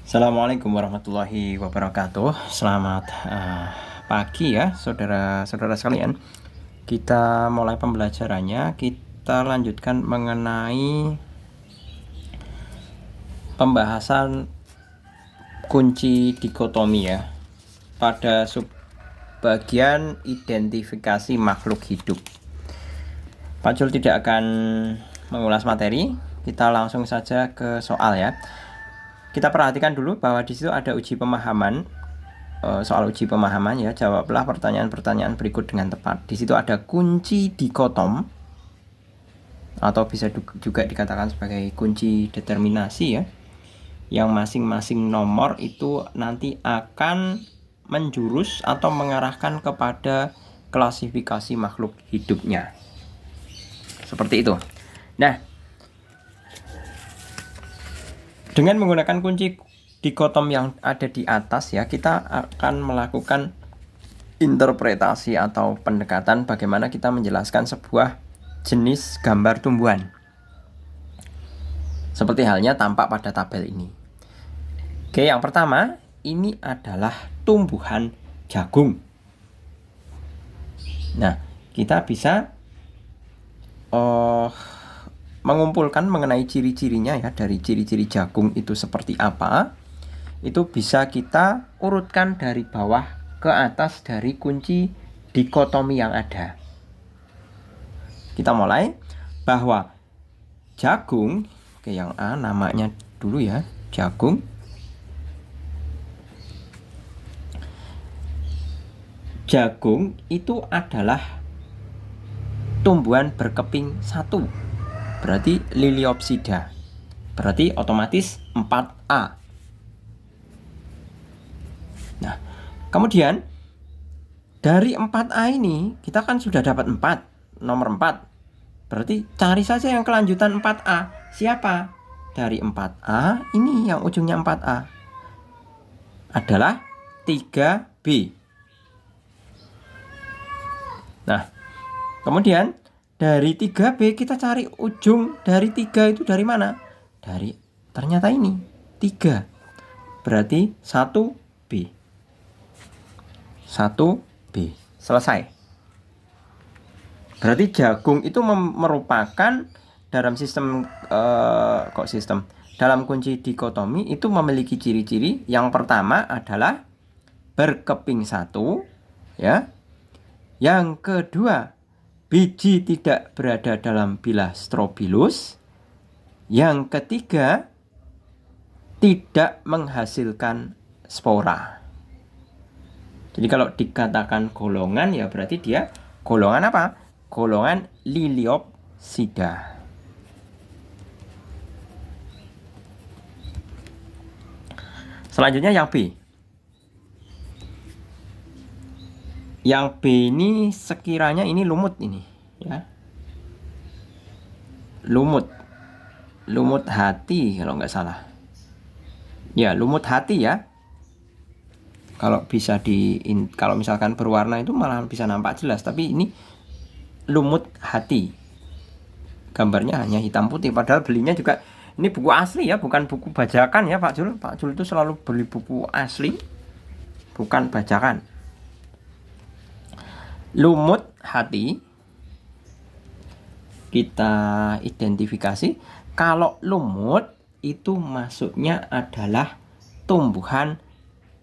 Assalamualaikum warahmatullahi wabarakatuh. Selamat pagi ya, saudara-saudara sekalian. Kita mulai pembelajarannya. Kita lanjutkan mengenai pembahasan kunci dikotomi ya. Pada subbagian identifikasi makhluk hidup. Pak Jul tidak akan mengulas materi. Kita langsung saja ke soal ya. Kita perhatikan dulu bahwa di situ ada uji pemahaman, soal uji pemahaman ya. Jawablah pertanyaan-pertanyaan berikut dengan tepat. Di situ ada kunci dikotom, atau bisa juga dikatakan sebagai kunci determinasi ya. Yang masing-masing nomor itu nanti akan menjurus atau mengarahkan kepada klasifikasi makhluk hidupnya. Seperti itu. Nah, dengan menggunakan kunci dikotom yang ada di atas ya, kita akan melakukan interpretasi atau pendekatan bagaimana kita menjelaskan sebuah jenis gambar tumbuhan. Seperti halnya tampak pada tabel ini. Oke, yang pertama, ini adalah tumbuhan jagung. Nah, kita bisa mengumpulkan mengenai ciri-cirinya ya, dari ciri-ciri jagung itu seperti apa. Itu bisa kita urutkan dari bawah ke atas dari kunci dikotomi yang ada. Kita mulai bahwa jagung, oke, yang A namanya dulu ya, jagung. Jagung itu adalah tumbuhan berkeping satu, berarti Liliopsida, berarti otomatis 4A. Nah, kemudian dari 4A ini kita kan sudah dapat 4, nomor 4. Berarti cari saja yang kelanjutan 4A. Siapa? Dari 4A ini yang ujungnya 4A adalah 3B. Nah, kemudian dari 3B kita cari ujung dari 3 itu dari mana? Dari ternyata ini 3. Berarti 1B. 1B. Selesai. Berarti jagung itu merupakan dalam sistem dalam kunci dikotomi itu memiliki ciri-ciri. Yang pertama adalah berkeping satu ya. Yang kedua, biji tidak berada dalam bilah strobilus. Yang ketiga, tidak menghasilkan spora. Jadi kalau dikatakan golongan ya berarti dia golongan apa? Golongan Liliopsida. Selanjutnya yang B. Yang B ini sekiranya ini lumut ini ya. Lumut hati kalau nggak salah. Ya, lumut hati ya. Kalau kalau misalkan berwarna itu malah bisa nampak jelas, tapi ini lumut hati. Gambarnya hanya hitam putih, padahal belinya juga ini buku asli ya, bukan buku bajakan ya Pak Jul. Pak Jul itu selalu beli buku asli, bukan bajakan. Lumut hati kita identifikasi. Kalau lumut itu maksudnya adalah tumbuhan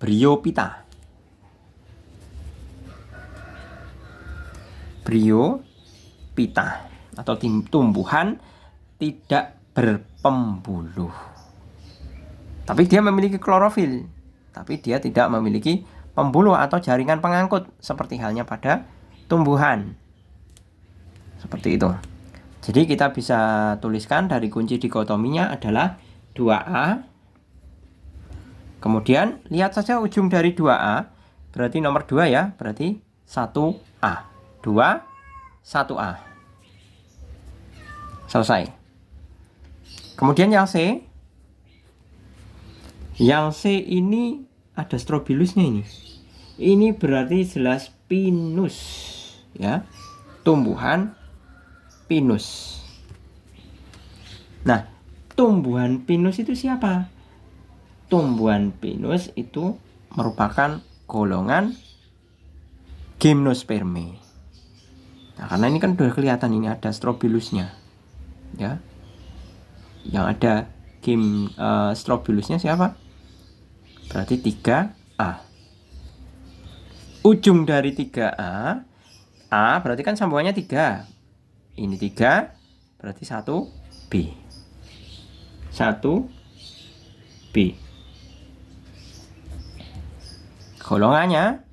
Bryophyta. Bryophyta atau tumbuhan tidak berpembuluh. Tapi dia memiliki klorofil, tapi dia tidak memiliki pembuluh atau jaringan pengangkut seperti halnya pada tumbuhan. Seperti itu. Jadi kita bisa tuliskan dari kunci dikotominya adalah 2A. Kemudian lihat saja ujung dari 2A. Berarti nomor 2 ya. Berarti 1A. 2, 1A. Selesai. Kemudian yang C. Yang C ini ada strobilusnya ini. Ini berarti jelas pinus ya. Tumbuhan pinus. Nah, tumbuhan pinus itu siapa? tumbuhan pinus itu merupakan golongan Gymnospermae. Nah, karena ini kan udah kelihatan ini ada strobilusnya, ya. Yang ada strobilusnya siapa? Berarti 3A. Ujung dari 3A, A berarti kan sambungannya 3. Ini 3, berarti 1B. 1B. Golongannya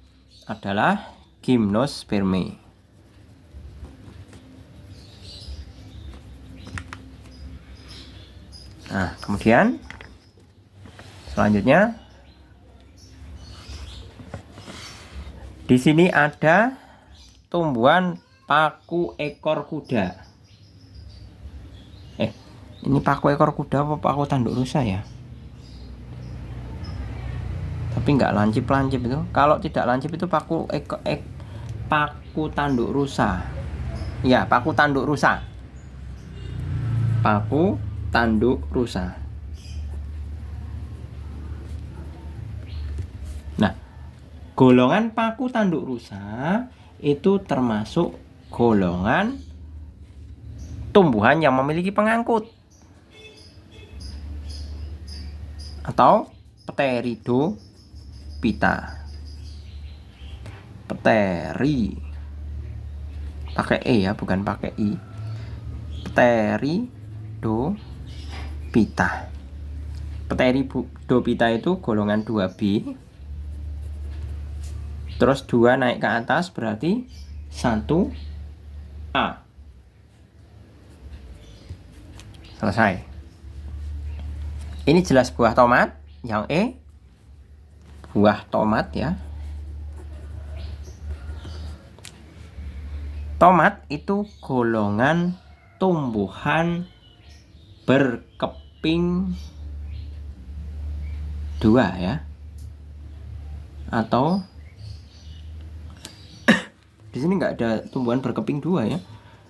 adalah Gymnospermae. Nah, kemudian selanjutnya di sini ada tumbuhan paku ekor kuda. Ini paku ekor kuda apa paku tanduk rusa ya? Tapi nggak lancip-lancip itu. Kalau tidak lancip itu paku tanduk rusa. Ya, paku tanduk rusa. Paku tanduk rusa. Nah, golongan paku tanduk rusa itu termasuk golongan tumbuhan yang memiliki pengangkut atau Pteridophyta. Pteri pakai E ya, bukan pakai I. Pteridophyta. Pteridophyta itu golongan 2B. Terus 2 naik ke atas berarti 1A. Selesai. Ini jelas buah tomat. Yang E buah tomat ya. Tomat itu golongan tumbuhan berkeping 2 ya. Atau di sini nggak ada tumbuhan berkeping 2 ya.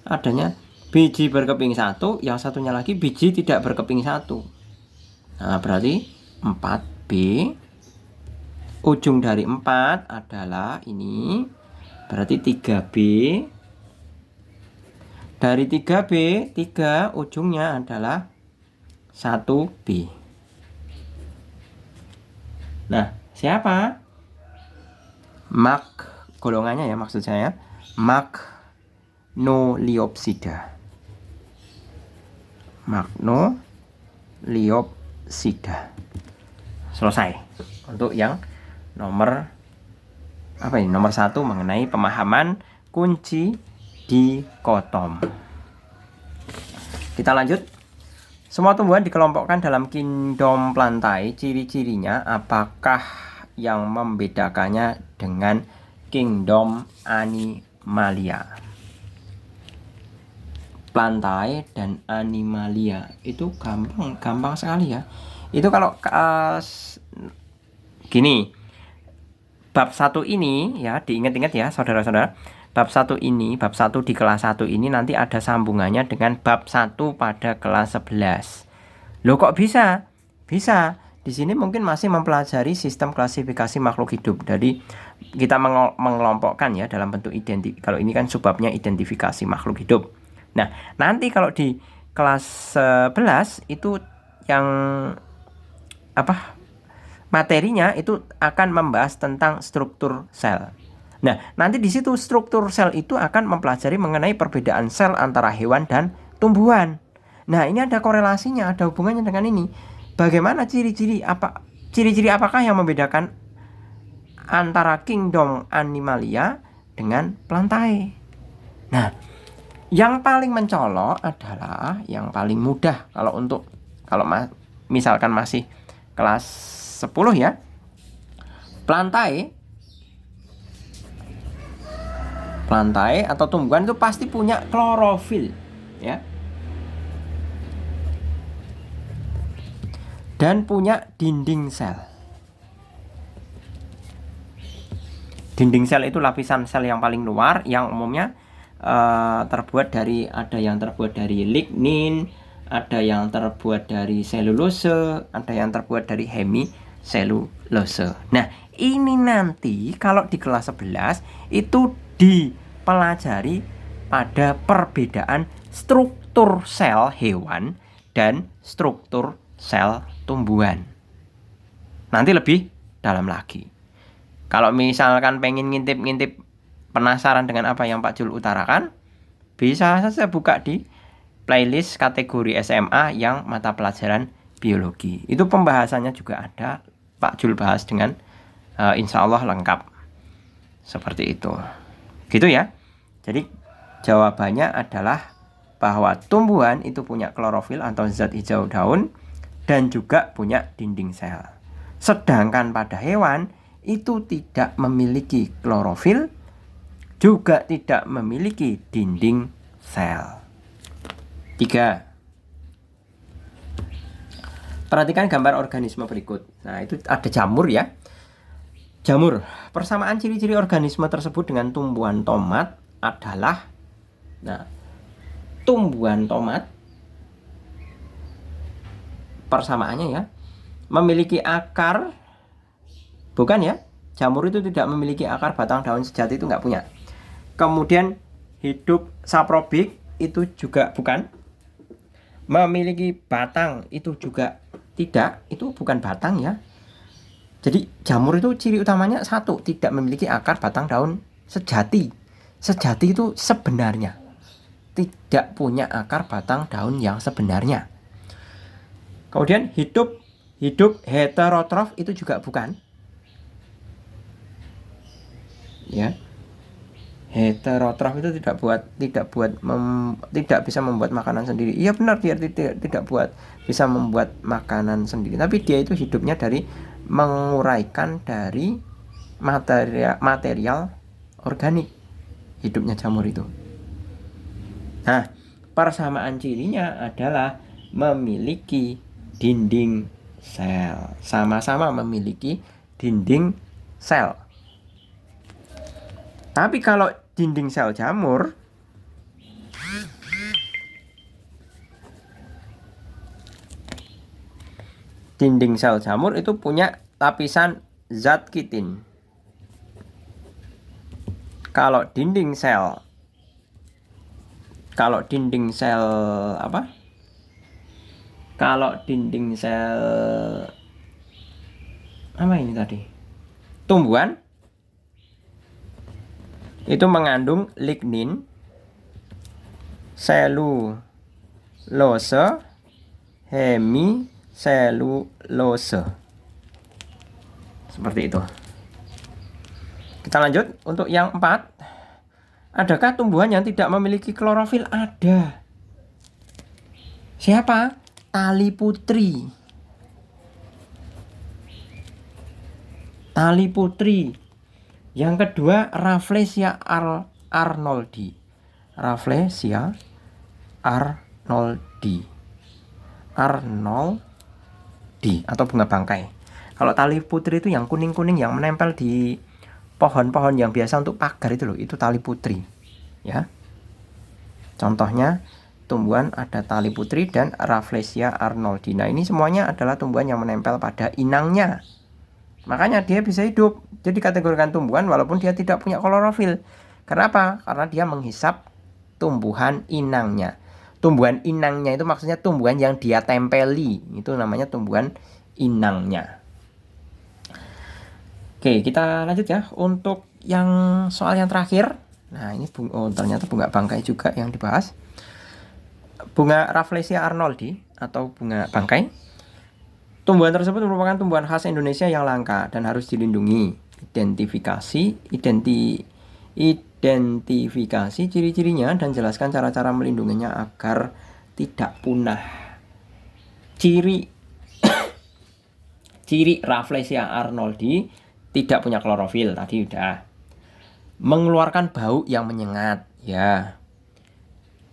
Adanya biji berkeping 1, yang satunya lagi biji tidak berkeping 1. Nah, berarti 4B. Ujung dari 4 adalah ini. Berarti 3B. Dari 3B, 3 ujungnya adalah 1B. Nah, siapa? Golongannya ya, maksud saya Magnoliopsida. Magnoliopsida. Selesai. Untuk yang nomor nomor 1 mengenai pemahaman kunci dikotom. Kita lanjut. Semua tumbuhan dikelompokkan dalam kingdom Plantae. Ciri-cirinya apakah yang membedakannya dengan kingdom Animalia? Plantae dan Animalia itu gampang sekali ya. Itu kalau gini, bab 1 ini ya, diingat-ingat ya saudara-saudara. Bab 1 ini, bab 1 di kelas 1 ini nanti ada sambungannya dengan bab 1 pada kelas 11. Loh kok bisa? Bisa. Di sini mungkin masih mempelajari sistem klasifikasi makhluk hidup. Jadi kita mengelompokkan ya dalam bentuk kalau ini kan subbabnya identifikasi makhluk hidup. Nah, nanti kalau di kelas 11 itu yang materinya itu akan membahas tentang struktur sel. Nah, nanti di situ struktur sel itu akan mempelajari mengenai perbedaan sel antara hewan dan tumbuhan. Nah, ini ada korelasinya, ada hubungannya dengan ini. Bagaimana ciri-ciri apakah yang membedakan antara kingdom Animalia dengan Plantae? Nah, yang paling mencolok adalah yang paling mudah kalau misalkan masih kelas 10 ya. Plantae atau tumbuhan itu pasti punya klorofil ya. Dan punya dinding sel. Dinding sel itu lapisan sel yang paling luar yang umumnya ada yang terbuat dari lignin, ada yang terbuat dari selulose, ada yang terbuat dari hemiselulose. Nah, ini nanti kalau di kelas 11 itu dipelajari pada perbedaan struktur sel hewan dan struktur sel tumbuhan. Nanti lebih dalam lagi. Kalau misalkan pengen ngintip-ngintip, penasaran dengan apa yang Pak Jul utarakan, bisa saja buka di playlist kategori SMA yang mata pelajaran biologi. Itu pembahasannya juga ada, Pak Jul bahas dengan insya Allah lengkap. Seperti itu. Gitu ya. Jadi jawabannya adalah bahwa tumbuhan itu punya klorofil atau zat hijau daun dan juga punya dinding sel. Sedangkan pada hewan itu tidak memiliki klorofil, juga tidak memiliki dinding sel. 3. Perhatikan gambar organisme berikut. Nah, itu ada jamur ya. Jamur. Persamaan ciri-ciri organisme tersebut dengan tumbuhan tomat adalah, nah, tumbuhan tomat persamaannya ya, memiliki akar, bukan ya, jamur itu tidak memiliki akar, batang, daun, sejati itu nggak punya. Kemudian hidup saprobik itu juga bukan, memiliki batang itu juga tidak, itu bukan batang ya. Jadi jamur itu ciri utamanya satu, tidak memiliki akar, batang, daun, sejati. Sejati itu sebenarnya tidak punya akar, batang, daun yang sebenarnya. Kemudian hidup heterotrof itu juga bukan. Ya. Heterotrof itu tidak bisa membuat makanan sendiri. Iya benar, dia tidak bisa membuat makanan sendiri. Tapi dia itu hidupnya dari menguraikan dari material organik. Hidupnya jamur itu. Nah, persamaan cirinya adalah memiliki dinding sel. Sama-sama memiliki dinding sel. Tapi kalau dinding sel jamur, itu punya lapisan zat kitin. Kalau dinding sel apa? Kalau dinding sel apa ini tadi? Tumbuhan itu mengandung lignin, selulose, hemiselulose. Seperti itu. Kita lanjut untuk yang 4. Adakah tumbuhan yang tidak memiliki klorofil? Ada. Siapa? Tali putri. Tali putri. Yang kedua, Rafflesia arnoldi. Rafflesia arnoldi atau bunga bangkai. Kalau tali putri itu yang kuning-kuning yang menempel di pohon-pohon yang biasa untuk pagar itu loh, itu tali putri. Ya. Contohnya tumbuhan ada tali putri dan Rafflesia arnoldi. Nah, ini semuanya adalah tumbuhan yang menempel pada inangnya. Makanya dia bisa hidup. Jadi kategorikan tumbuhan walaupun dia tidak punya klorofil. Kenapa? Karena dia menghisap tumbuhan inangnya. Tumbuhan inangnya itu maksudnya tumbuhan yang dia tempeli. Itu namanya tumbuhan inangnya. Oke, kita lanjut ya. Untuk yang soal yang terakhir. Nah, ini ternyata bunga bangkai juga yang dibahas. Bunga Rafflesia arnoldi atau bunga bangkai. Tumbuhan tersebut merupakan tumbuhan khas Indonesia yang langka dan harus dilindungi. Identifikasi ciri-cirinya dan jelaskan cara-cara melindunginya agar tidak punah. Ciri Rafflesia arnoldi tidak punya klorofil, tadi udah. Mengeluarkan bau yang menyengat, ya.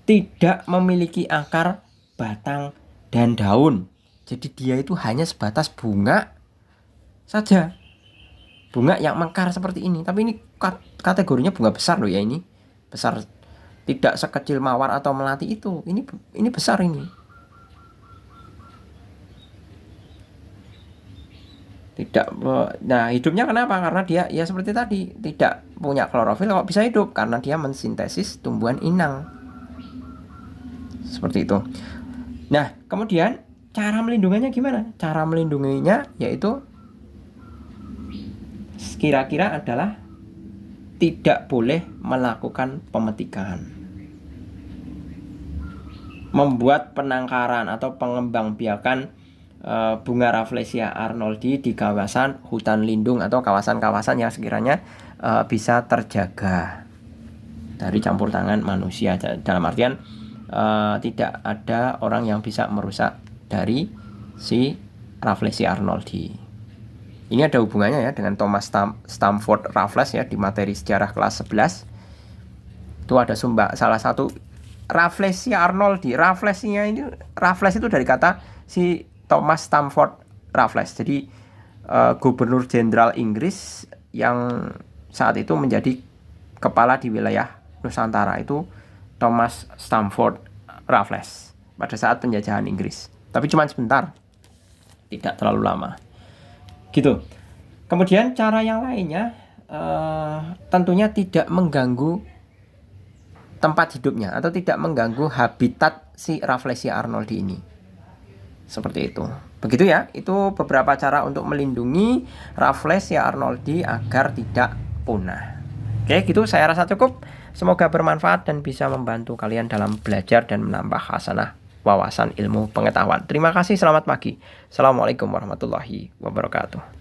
Tidak memiliki akar, batang, dan daun. Jadi dia itu hanya sebatas bunga saja. Bunga yang mekar seperti ini. Tapi ini kategorinya bunga besar loh ya ini. Besar. Tidak sekecil mawar atau melati itu. Ini besar ini. Nah, hidupnya kenapa? Karena dia ya seperti tadi, tidak punya klorofil kok bisa hidup karena dia mensintesis tumbuhan inang. Seperti itu. Nah, kemudian cara melindunginya gimana? Cara melindunginya yaitu kira-kira adalah tidak boleh melakukan pemetikan, membuat penangkaran atau pengembangbiakan bunga Rafflesia arnoldi di kawasan hutan lindung atau kawasan-kawasan yang sekiranya bisa terjaga dari campur tangan manusia. Dalam artian tidak ada orang yang bisa merusak dari si Rafflesia arnoldi. Ini ada hubungannya ya dengan Thomas Stamford Raffles ya di materi sejarah kelas 11. Itu ada salah satu Rafflesia arnoldi. Raffles itu dari kata si Thomas Stamford Raffles. Jadi gubernur jenderal Inggris yang saat itu menjadi kepala di wilayah Nusantara itu Thomas Stamford Raffles pada saat penjajahan Inggris. Tapi cuma sebentar, tidak terlalu lama. Gitu. Kemudian cara yang lainnya tentunya tidak mengganggu tempat hidupnya atau tidak mengganggu habitat si Rafflesia arnoldi ini. Seperti itu. Begitu ya, itu beberapa cara untuk melindungi Rafflesia arnoldi agar tidak punah. Oke, gitu saya rasa cukup. Semoga bermanfaat dan bisa membantu kalian dalam belajar dan menambah khasanah wawasan ilmu pengetahuan. Terima kasih, selamat pagi. Assalamualaikum warahmatullahi wabarakatuh.